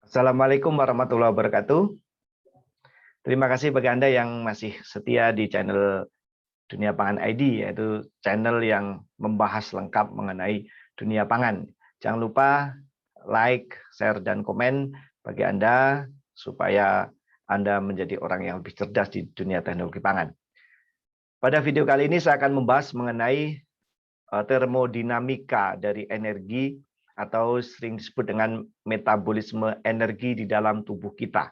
Assalamualaikum warahmatullahi wabarakatuh. Terima kasih bagi Anda yang masih setia di channel Dunia Pangan ID, yaitu channel yang membahas lengkap mengenai dunia pangan. Jangan lupa like, share, dan komen bagi Anda supaya Anda menjadi orang yang lebih cerdas di dunia teknologi pangan. Pada video kali ini saya akan membahas mengenai termodinamika dari energi atau sering disebut dengan metabolisme energi di dalam tubuh kita.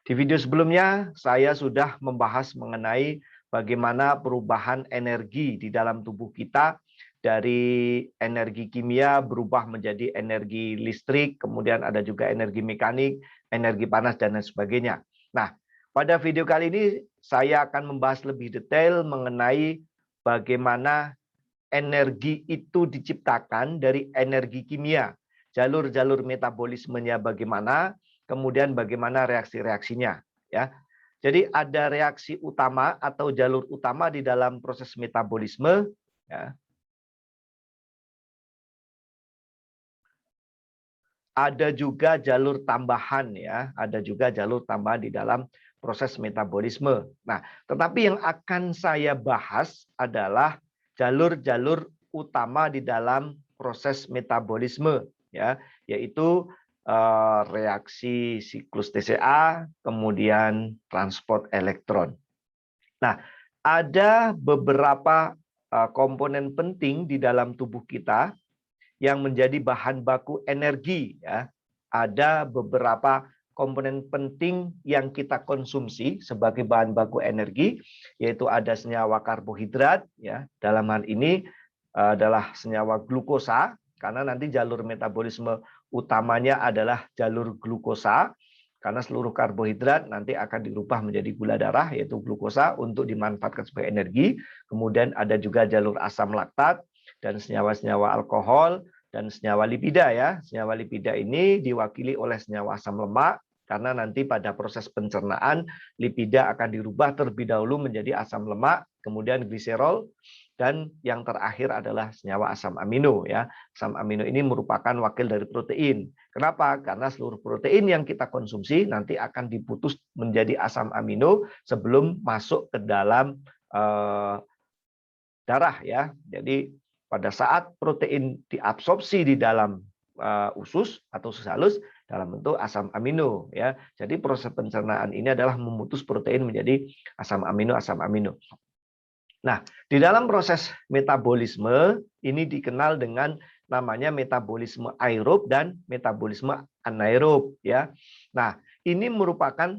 Di video sebelumnya, saya sudah membahas mengenai bagaimana perubahan energi di dalam tubuh kita dari energi kimia berubah menjadi energi listrik, kemudian ada juga energi mekanik, energi panas, dan lain sebagainya. Nah, pada video kali ini saya akan membahas lebih detail mengenai bagaimana energi itu diciptakan dari energi kimia. Jalur-jalur metabolismenya bagaimana, kemudian bagaimana reaksi-reaksinya, ya. Jadi ada reaksi utama atau jalur utama di dalam proses metabolisme, ya. Ada juga jalur tambahan, ya. Ada juga jalur tambahan di dalam proses metabolisme. Nah, tetapi yang akan saya bahas adalah jalur-jalur utama di dalam proses metabolisme, ya, yaitu reaksi siklus TCA, kemudian transport elektron. Nah, ada beberapa komponen penting di dalam tubuh kita yang menjadi bahan baku energi, ya. Ada beberapa komponen penting yang kita konsumsi sebagai bahan baku energi, yaitu ada senyawa karbohidrat, ya. Dalam hal ini adalah senyawa glukosa, karena nanti jalur metabolisme utamanya adalah jalur glukosa, karena seluruh karbohidrat nanti akan dirubah menjadi gula darah, yaitu glukosa, untuk dimanfaatkan sebagai energi. Kemudian ada juga jalur asam laktat dan senyawa-senyawa alkohol dan senyawa lipida, ya. Senyawa lipida ini diwakili oleh senyawa asam lemak, karena nanti pada proses pencernaan lipida akan dirubah terlebih dahulu menjadi asam lemak, kemudian gliserol, dan yang terakhir adalah senyawa asam amino, ya. Asam amino ini merupakan wakil dari protein. Kenapa? Karena seluruh protein yang kita konsumsi nanti akan diputus menjadi asam amino sebelum masuk ke dalam darah, ya. Jadi pada saat protein diabsorpsi di dalam usus atau usus halus dalam bentuk asam amino, ya. Jadi proses pencernaan ini adalah memutus protein menjadi asam amino, asam amino. Nah, di dalam proses metabolisme ini dikenal dengan namanya metabolisme aerob dan metabolisme anaerob, ya. Nah, ini merupakan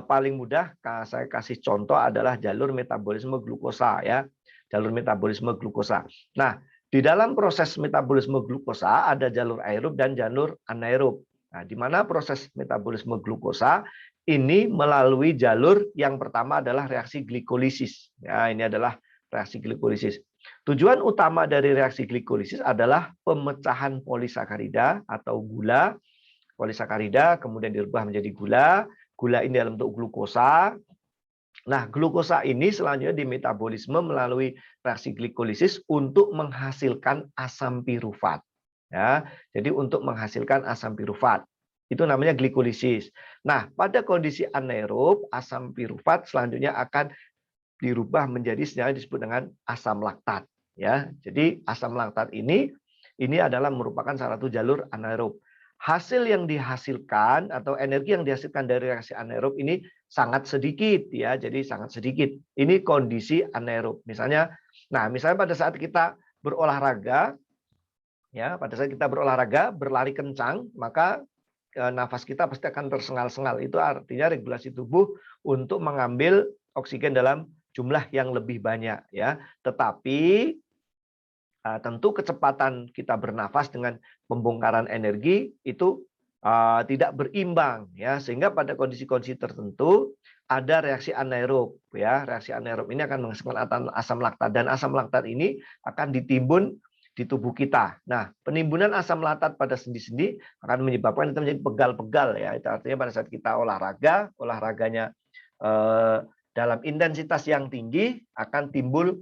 paling mudah saya kasih contoh adalah jalur metabolisme glukosa, ya. Jalur metabolisme glukosa. Nah, di dalam proses metabolisme glukosa ada jalur aerob dan jalur anaerob. Nah, di mana proses metabolisme glukosa ini melalui jalur yang pertama adalah reaksi glikolisis. Ya, ini adalah reaksi glikolisis. Tujuan utama dari reaksi glikolisis adalah pemecahan polisakarida atau gula. Polisakarida kemudian dirubah menjadi gula. Gula ini dalam bentuk glukosa. Nah, glukosa ini selanjutnya dimetabolisme melalui reaksi glikolisis untuk menghasilkan asam pirufat. Ya, jadi untuk menghasilkan asam pirufat. Itu namanya glikolisis. Nah, pada kondisi anaerob, asam pirufat selanjutnya akan dirubah menjadi senyawa disebut dengan asam laktat. Ya, jadi asam laktat ini adalah merupakan salah satu jalur anaerob. Hasil yang dihasilkan atau energi yang dihasilkan dari reaksi anaerob ini sangat sedikit, ya. Jadi sangat sedikit. Ini kondisi anaerob. Misalnya pada saat kita berolahraga, ya, pada saat kita berolahraga, berlari kencang, maka nafas kita pasti akan tersengal-sengal. Itu artinya regulasi tubuh untuk mengambil oksigen dalam jumlah yang lebih banyak, ya. Tetapi tentu kecepatan kita bernafas dengan pembongkaran energi itu tidak berimbang, ya, sehingga pada kondisi-kondisi tertentu ada reaksi anaerob, ya. Reaksi anaerob ini akan menghasilkan asam laktat, dan asam laktat ini akan ditimbun di tubuh kita. Nah, penimbunan asam laktat pada sendi-sendi akan menyebabkan kita menjadi pegal-pegal, ya. Itu artinya pada saat kita olahraganya dalam intensitas yang tinggi akan timbul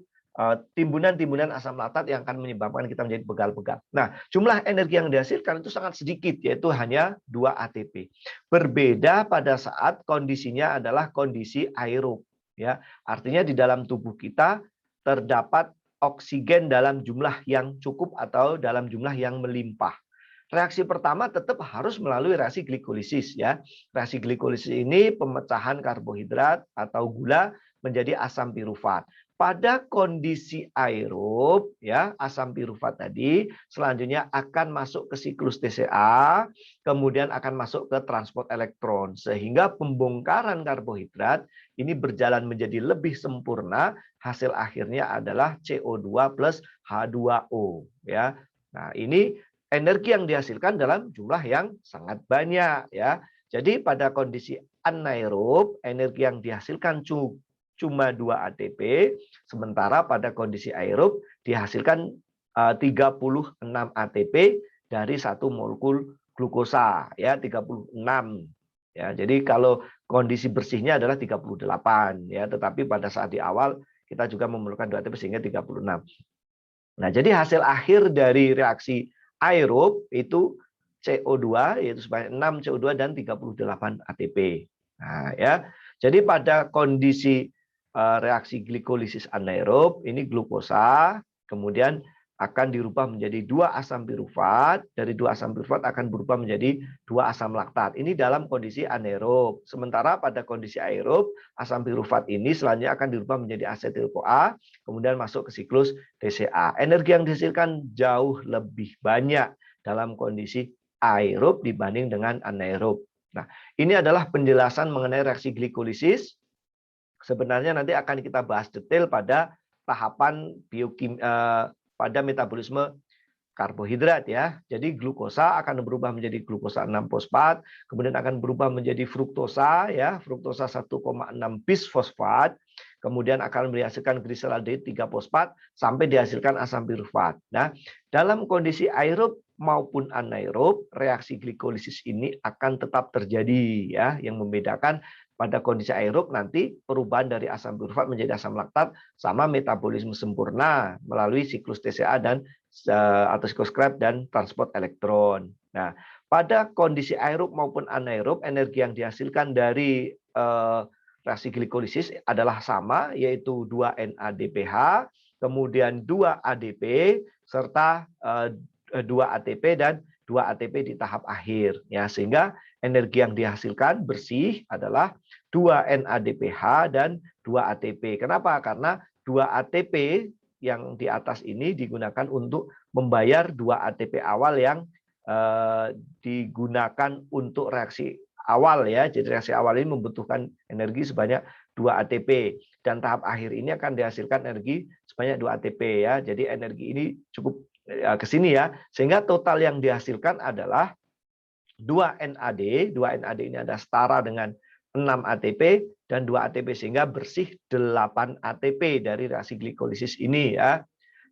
timbunan-timbunan asam laktat yang akan menyebabkan kita menjadi pegal-pegal. Nah, jumlah energi yang dihasilkan itu sangat sedikit, yaitu hanya 2 ATP. Berbeda pada saat kondisinya adalah kondisi aerob. Ya, artinya di dalam tubuh kita terdapat oksigen dalam jumlah yang cukup atau dalam jumlah yang melimpah. Reaksi pertama tetap harus melalui reaksi glikolisis ya. Reaksi glikolisis ini pemecahan karbohidrat atau gula menjadi asam pirufat. Pada kondisi aerob ya, asam pirufat tadi selanjutnya akan masuk ke siklus TCA, kemudian akan masuk ke transport elektron sehingga pembongkaran karbohidrat ini berjalan menjadi lebih sempurna, hasil akhirnya adalah CO2 plus H2O ya. Nah, ini energi yang dihasilkan dalam jumlah yang sangat banyak ya. Jadi pada kondisi anaerob energi yang dihasilkan cuma 2 ATP, sementara pada kondisi aerob dihasilkan 36 ATP dari 1 molekul glukosa ya, 36 ya. Jadi kalau kondisi bersihnya adalah 38 ya, tetapi pada saat di awal kita juga memerlukan 2 ATP sehingga 36. Nah, jadi hasil akhir dari reaksi aerob itu CO2 yaitu sebanyak 6 CO2 dan 38 ATP. Nah, ya. Jadi pada kondisi reaksi glikolisis anaerob ini glukosa kemudian akan dirubah menjadi 2 asam pirufat, dari 2 asam pirufat akan berubah menjadi 2 asam laktat. Ini dalam kondisi anaerob. Sementara pada kondisi aerob, asam pirufat ini selanjutnya akan dirubah menjadi asetil-CoA, kemudian masuk ke siklus TCA. Energi yang dihasilkan jauh lebih banyak dalam kondisi aerob dibanding dengan anaerob. Nah, ini adalah penjelasan mengenai reaksi glikolisis. Sebenarnya nanti akan kita bahas detail pada tahapan pada metabolisme karbohidrat ya. Jadi glukosa akan berubah menjadi glukosa 6 fosfat, kemudian akan berubah menjadi fruktosa ya, fruktosa 1,6 bis fosfat, kemudian akan menghasilkan gliseraldehyde 3 fosfat sampai dihasilkan asam pirufat. Nah, dalam kondisi aerob maupun anaerob, reaksi glikolisis ini akan tetap terjadi ya, yang membedakan pada kondisi aerob nanti perubahan dari asam pirufat menjadi asam laktat sama metabolisme sempurna melalui siklus TCA dan atau siklus Krebs dan transport elektron. Nah, pada kondisi aerob maupun anaerob energi yang dihasilkan dari reaksi glikolisis adalah sama yaitu 2 NADPH, kemudian 2 ADP serta 2 ATP dan 2 ATP di tahap akhir ya, sehingga energi yang dihasilkan bersih adalah 2 NADPH dan 2 ATP. Kenapa? Karena 2 ATP yang di atas ini digunakan untuk membayar 2 ATP awal yang digunakan untuk reaksi awal ya. Jadi reaksi awal ini membutuhkan energi sebanyak 2 ATP dan tahap akhir ini akan dihasilkan energi sebanyak 2 ATP ya. Jadi energi ini cukup ke sini ya. Sehingga total yang dihasilkan adalah 2 NAD. 2 NAD ini ada setara dengan 6 ATP dan 2 ATP sehingga bersih 8 ATP dari reaksi glikolisis ini ya.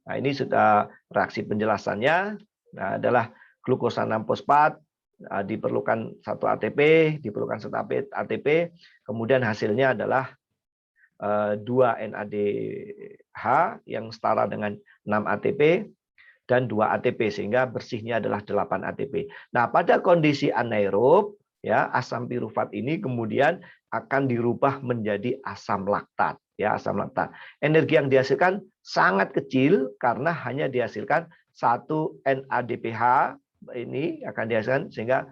Nah, ini sudah reaksi penjelasannya. Nah, adalah glukosa 6 fosfat diperlukan 1 ATP, diperlukan 1 ATP, kemudian hasilnya adalah 2 NADH yang setara dengan 6 ATP dan 2 ATP sehingga bersihnya adalah 8 ATP. Nah, pada kondisi anaerob ya, asam pirufat ini kemudian akan dirubah menjadi asam laktat ya, asam laktat. Energi yang dihasilkan sangat kecil karena hanya dihasilkan 1 NADPH ini akan dihasilkan sehingga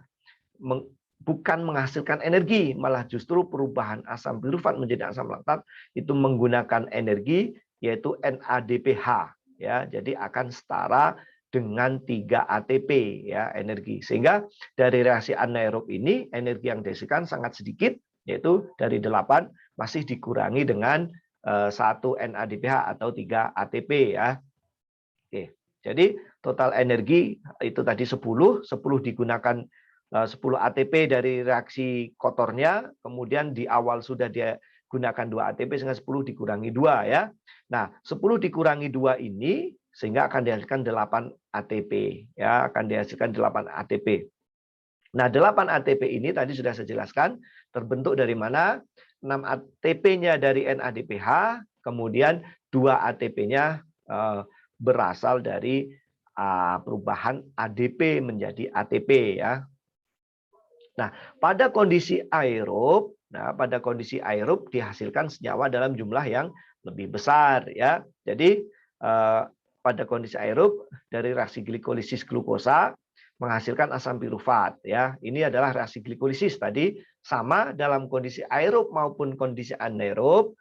bukan menghasilkan energi, malah justru perubahan asam pirufat menjadi asam laktat itu menggunakan energi yaitu NADPH. Ya, jadi akan setara dengan 3 ATP ya energi. Sehingga dari reaksi anaerob ini energi yang dihasilkan sangat sedikit yaitu dari 8 masih dikurangi dengan 1 NADPH atau 3 ATP ya. Oke. Jadi total energi itu tadi 10 digunakan 10 ATP dari reaksi kotornya, kemudian di awal sudah dia gunakan 2 ATP sehingga 10 dikurangi 2 ya. Nah, 10 dikurangi 2 ini sehingga akan dihasilkan 8 ATP ya, akan dihasilkan 8 ATP. Nah, 8 ATP ini tadi sudah saya jelaskan terbentuk dari mana? 6 ATP-nya dari NADPH, kemudian 2 2 ATP-nya berasal dari perubahan ADP menjadi ATP ya. Nah, pada kondisi aerob, dihasilkan senyawa dalam jumlah yang lebih besar ya. Jadi pada kondisi aerob dari reaksi glikolisis glukosa menghasilkan asam pirufat ya. Ini adalah reaksi glikolisis tadi sama dalam kondisi aerob maupun kondisi anaerob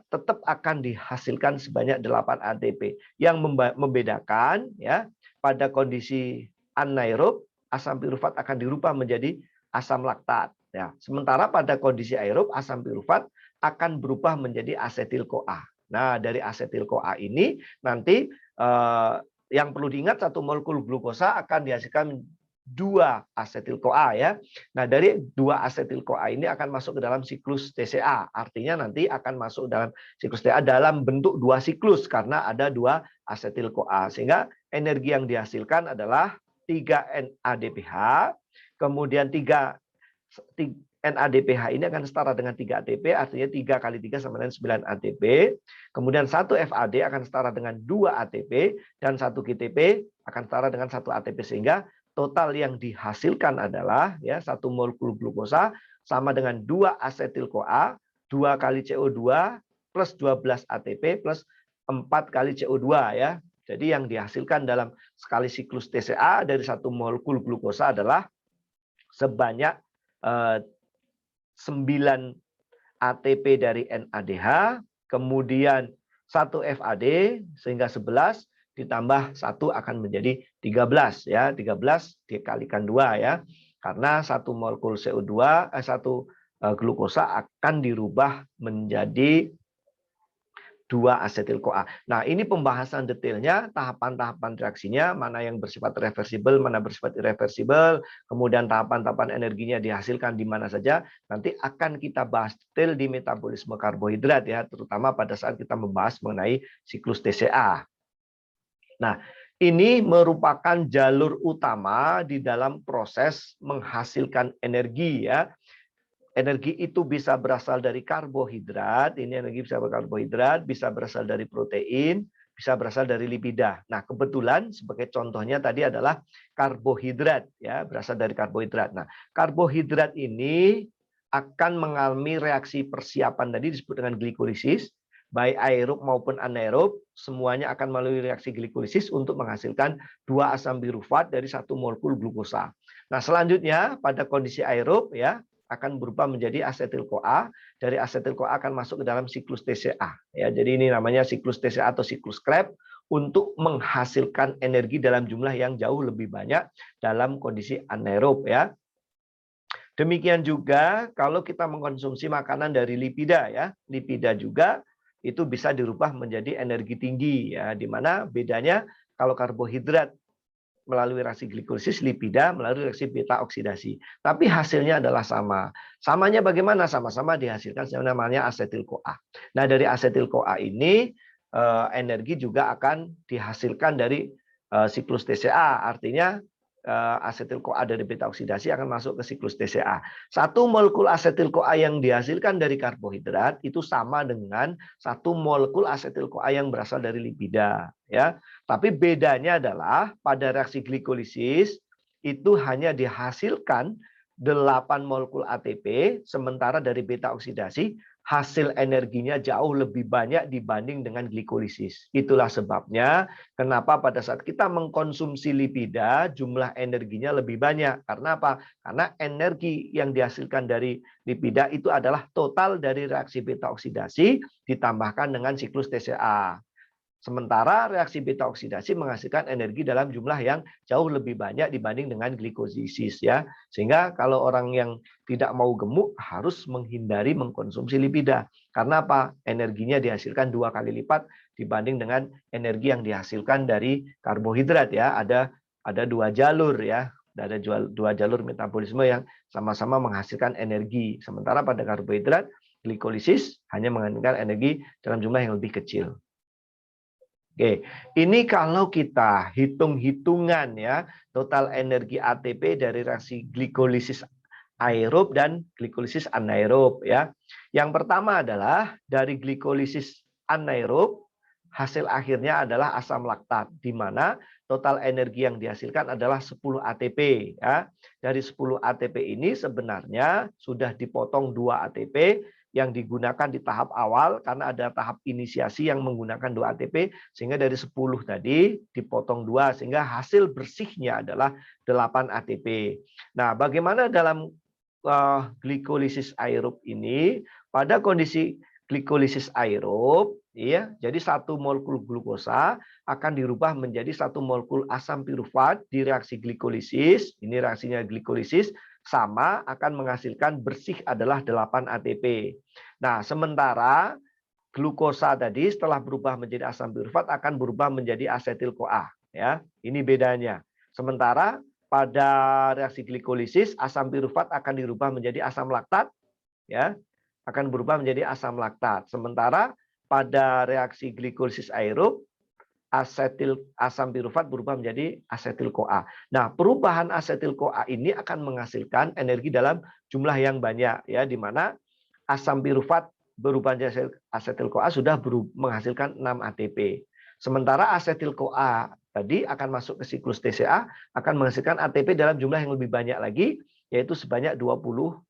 tetap akan dihasilkan sebanyak 8 ATP. Yang membedakan ya pada kondisi anaerob asam pirufat akan dirubah menjadi asam laktat ya. Sementara pada kondisi aerob asam pirufat akan berubah menjadi asetil-CoA. Nah, dari asetil-CoA ini nanti yang perlu diingat 1 molekul glukosa akan dihasilkan 2 asetil-CoA ya. Nah, dari 2 asetil-CoA ini akan masuk ke dalam siklus TCA. Artinya nanti akan masuk dalam siklus TCA dalam bentuk 2 siklus karena ada 2 asetil-CoA. Sehingga energi yang dihasilkan adalah 3 NADPH, kemudian 3 NADPH ini akan setara dengan 3 ATP, artinya 3 kali 3 sama dengan 9 ATP. Kemudian 1 FAD akan setara dengan 2 ATP, dan 1 GTP akan setara dengan 1 ATP. Sehingga total yang dihasilkan adalah ya 1 molekul glukosa sama dengan 2 asetil-CoA, 2 kali CO2 plus 12 ATP plus 4 kali CO2 ya. Jadi yang dihasilkan dalam sekali siklus TCA dari 1 molekul glukosa adalah sebanyak 9 ATP dari NADH, kemudian 1 FAD sehingga 11 ditambah 1 akan menjadi 13 ya. 13 dikalikan 2 ya. Karena 1 molekul CO2 glukosa akan dirubah menjadi 2 asetil-CoA. Nah, ini pembahasan detailnya, tahapan-tahapan reaksinya, mana yang bersifat reversibel, mana bersifat irreversibel, kemudian tahapan-tahapan energinya dihasilkan di mana saja, nanti akan kita bahas detail di metabolisme karbohidrat ya, terutama pada saat kita membahas mengenai siklus TCA. Nah, ini merupakan jalur utama di dalam proses menghasilkan energi ya. Energi itu bisa berasal dari karbohidrat, ini energi bisa berkarbohidrat, bisa berasal dari protein, bisa berasal dari lipida. Nah, kebetulan sebagai contohnya tadi adalah karbohidrat ya, berasal dari karbohidrat. Nah, karbohidrat ini akan mengalami reaksi persiapan tadi disebut dengan glikolisis, baik aerob maupun anaerob, semuanya akan melalui reaksi glikolisis untuk menghasilkan 2 asam pirufat dari 1 molekul glukosa. Nah, selanjutnya pada kondisi aerob ya akan berubah menjadi asetil-CoA. Dari asetil-CoA akan masuk ke dalam siklus TCA. Ya, jadi ini namanya siklus TCA atau siklus Krebs untuk menghasilkan energi dalam jumlah yang jauh lebih banyak dalam kondisi anaerob ya. Demikian juga kalau kita mengkonsumsi makanan dari lipida ya, lipida juga itu bisa dirubah menjadi energi tinggi ya, di mana bedanya kalau karbohidrat melalui reaksi glikolisis, lipida melalui reaksi beta oksidasi. Tapi hasilnya adalah sama. Samanya bagaimana? Sama-sama dihasilkan yang namanya asetil-CoA. Nah, dari asetil-CoA ini energi juga akan dihasilkan dari siklus TCA. Artinya asetil-CoA dari beta oksidasi akan masuk ke siklus TCA. 1 molekul asetil-CoA yang dihasilkan dari karbohidrat itu sama dengan 1 molekul asetil-CoA yang berasal dari lipida ya. Tapi bedanya adalah pada reaksi glikolisis itu hanya dihasilkan 8 molekul ATP, sementara dari beta oksidasi hasil energinya jauh lebih banyak dibanding dengan glikolisis. Itulah sebabnya kenapa pada saat kita mengkonsumsi lipida jumlah energinya lebih banyak. Karena apa? Karena energi yang dihasilkan dari lipida itu adalah total dari reaksi beta oksidasi ditambahkan dengan siklus TCA. Sementara reaksi beta oksidasi menghasilkan energi dalam jumlah yang jauh lebih banyak dibanding dengan glikolisis ya. Sehingga kalau orang yang tidak mau gemuk harus menghindari mengkonsumsi lipida. Karena apa? Energinya dihasilkan 2 kali lipat dibanding dengan energi yang dihasilkan dari karbohidrat ya. Ada 2 jalur ya. Ada 2 jalur metabolisme yang sama-sama menghasilkan energi. Sementara pada karbohidrat glikolisis hanya menghasilkan energi dalam jumlah yang lebih kecil. Oke, ini kalau kita hitung-hitungan ya, total energi ATP dari reaksi glikolisis aerob dan glikolisis anaerob ya. Yang pertama adalah dari glikolisis anaerob hasil akhirnya adalah asam laktat, di mana total energi yang dihasilkan adalah 10 ATP. Ya. Dari 10 ATP ini sebenarnya sudah dipotong 2 ATP yang digunakan di tahap awal karena ada tahap inisiasi yang menggunakan 2 ATP, sehingga dari 10 tadi dipotong 2 sehingga hasil bersihnya adalah 8 ATP. Nah, bagaimana dalam glikolisis aerob ini? Pada kondisi glikolisis aerob, ya, jadi 1 molekul glukosa akan dirubah menjadi 1 molekul asam pirufat di reaksi glikolisis. Ini reaksinya glikolisis sama akan menghasilkan bersih adalah 8 ATP. Nah, sementara glukosa tadi setelah berubah menjadi asam pirufat akan berubah menjadi asetil-CoA, ya. Ini bedanya. Sementara pada reaksi glikolisis asam pirufat akan dirubah menjadi asam laktat, ya. Akan berubah menjadi asam laktat. Sementara pada reaksi glikolisis aerob asam pirufat berubah menjadi asetil-CoA. Nah, perubahan asetil-CoA ini akan menghasilkan energi dalam jumlah yang banyak, ya, di mana asam pirufat berubah menjadi asetil-CoA sudah menghasilkan 6 ATP. Sementara asetil-CoA tadi akan masuk ke siklus TCA akan menghasilkan ATP dalam jumlah yang lebih banyak lagi, yaitu sebanyak 24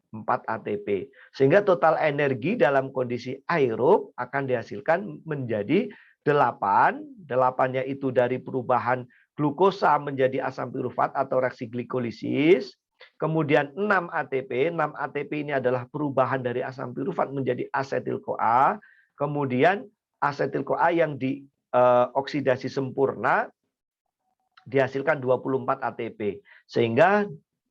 ATP. Sehingga total energi dalam kondisi aerob akan dihasilkan menjadi 8, 8-nya itu dari perubahan glukosa menjadi asam pirufat atau reaksi glikolisis. Kemudian 6 ATP, 6 ATP ini adalah perubahan dari asam pirufat menjadi asetil-CoA. Kemudian asetil-CoA yang dioksidasi sempurna dihasilkan 24 ATP. Sehingga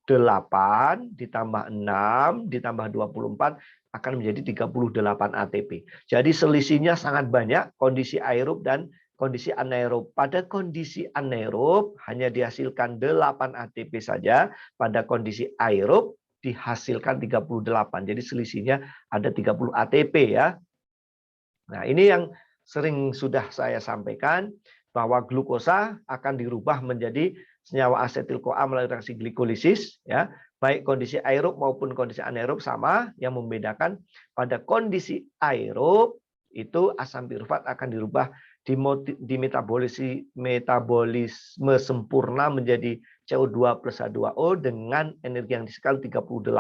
8 ditambah 6 ditambah 24 akan menjadi 38 ATP. Jadi selisihnya sangat banyak kondisi aerob dan kondisi anaerob. Pada kondisi anaerob hanya dihasilkan 8 ATP saja, pada kondisi aerob dihasilkan 38. Jadi selisihnya ada 30 ATP, ya. Nah, ini yang sering sudah saya sampaikan bahwa glukosa akan dirubah menjadi senyawa asetil-CoA melalui reaksi glikolisis, ya. Baik kondisi aerob maupun kondisi anaerob sama, yang membedakan pada kondisi aerob itu asam pirufat akan dirubah di metabolisme sempurna menjadi CO2 plus H2O dengan energi yang dihasilkan 38,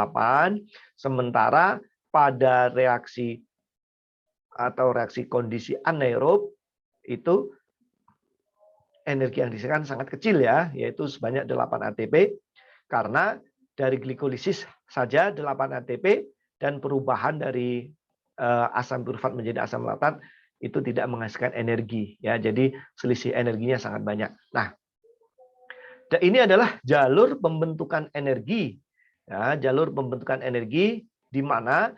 sementara pada reaksi atau reaksi kondisi anaerob itu energi yang dihasilkan sangat kecil, ya, yaitu sebanyak 8 ATP karena dari glikolisis saja 8 ATP dan perubahan dari asam pirufat menjadi asam laktat itu tidak menghasilkan energi, ya. Jadi selisih energinya sangat banyak. Nah, ini adalah jalur pembentukan energi, ya, jalur pembentukan energi di mana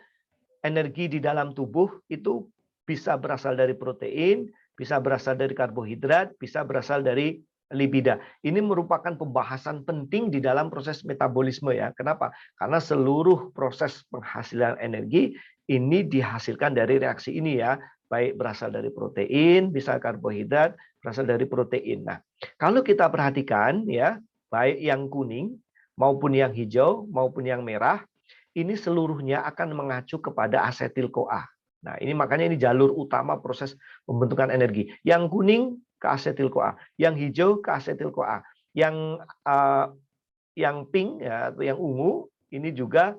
energi di dalam tubuh itu bisa berasal dari protein, bisa berasal dari karbohidrat, bisa berasal dari lipida. Ini merupakan pembahasan penting di dalam proses metabolisme, ya. Kenapa? Karena seluruh proses penghasilan energi ini dihasilkan dari reaksi ini, ya. Baik berasal dari protein, bisa karbohidrat, berasal dari protein. Nah, kalau kita perhatikan, ya, baik yang kuning maupun yang hijau maupun yang merah, ini seluruhnya akan mengacu kepada asetil-CoA. Nah, ini makanya ini jalur utama proses pembentukan energi. Yang kuning ke asetil-CoA, yang hijau ke asetil-CoA, yang pink, ya, atau yang ungu ini juga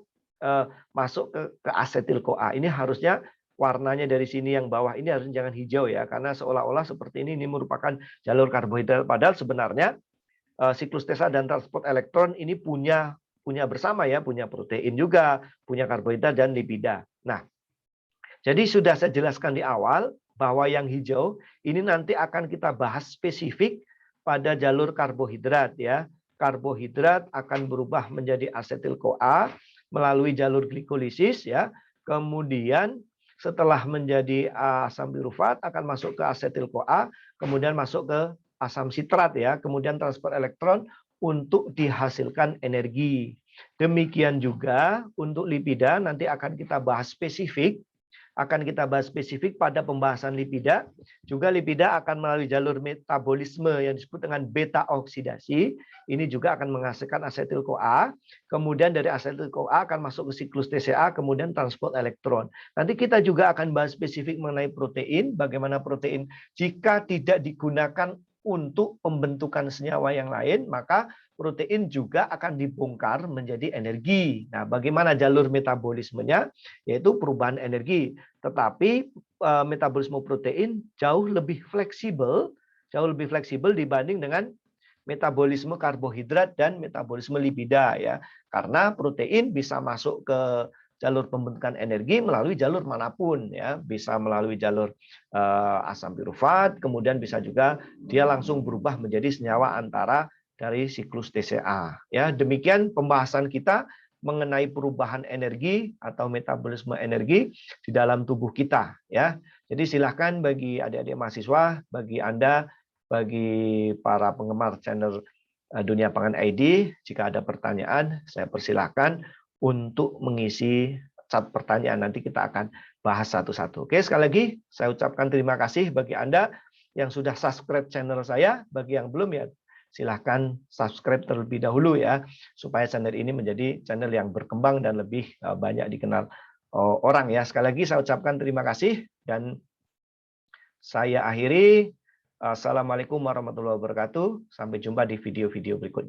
masuk ke asetil-CoA. Ini harusnya warnanya dari sini yang bawah ini harusnya jangan hijau, ya, karena seolah-olah seperti ini merupakan jalur karbohidrat, padahal sebenarnya siklus TCA dan transport elektron ini punya bersama, ya, punya protein juga, punya karbohidrat dan lipida. Nah, jadi sudah saya jelaskan di awal bahwa yang hijau ini nanti akan kita bahas spesifik pada jalur karbohidrat, ya. Karbohidrat akan berubah menjadi asetil-CoA melalui jalur glikolisis, ya. Kemudian setelah menjadi asam pirufat akan masuk ke asetil-CoA, kemudian masuk ke asam sitrat, ya. Kemudian transport elektron untuk dihasilkan energi. Demikian juga untuk lipida nanti akan kita bahas spesifik akan kita bahas spesifik pada pembahasan lipida. Juga lipida akan melalui jalur metabolisme yang disebut dengan beta oksidasi. Ini juga akan menghasilkan asetil-CoA. Kemudian dari asetil-CoA akan masuk ke siklus TCA, kemudian transport elektron. Nanti kita juga akan bahas spesifik mengenai protein, bagaimana protein jika tidak digunakan untuk pembentukan senyawa yang lain, maka protein juga akan dibongkar menjadi energi. Nah, bagaimana jalur metabolismenya? Yaitu perubahan energi. Tetapi metabolisme protein jauh lebih fleksibel dibanding dengan metabolisme karbohidrat dan metabolisme lipida ya. Karena protein bisa masuk ke jalur pembentukan energi melalui jalur manapun ya, bisa melalui jalur asam pirufat, kemudian bisa juga dia langsung berubah menjadi senyawa antara dari siklus TCA ya. Demikian pembahasan kita mengenai perubahan energi atau metabolisme energi di dalam tubuh kita ya. Jadi silahkan bagi adik-adik mahasiswa, bagi Anda, bagi para penggemar channel Dunia Pangan ID, jika ada pertanyaan saya persilahkan untuk mengisi chat pertanyaan. Nanti kita akan bahas satu-satu. Oke, sekali lagi saya ucapkan terima kasih bagi Anda yang sudah subscribe channel saya. Bagi yang belum ya silahkan subscribe terlebih dahulu ya, supaya channel ini menjadi channel yang berkembang dan lebih banyak dikenal orang ya. Sekali lagi saya ucapkan terima kasih dan saya akhiri. Assalamualaikum warahmatullahi wabarakatuh. Sampai jumpa di video-video berikutnya.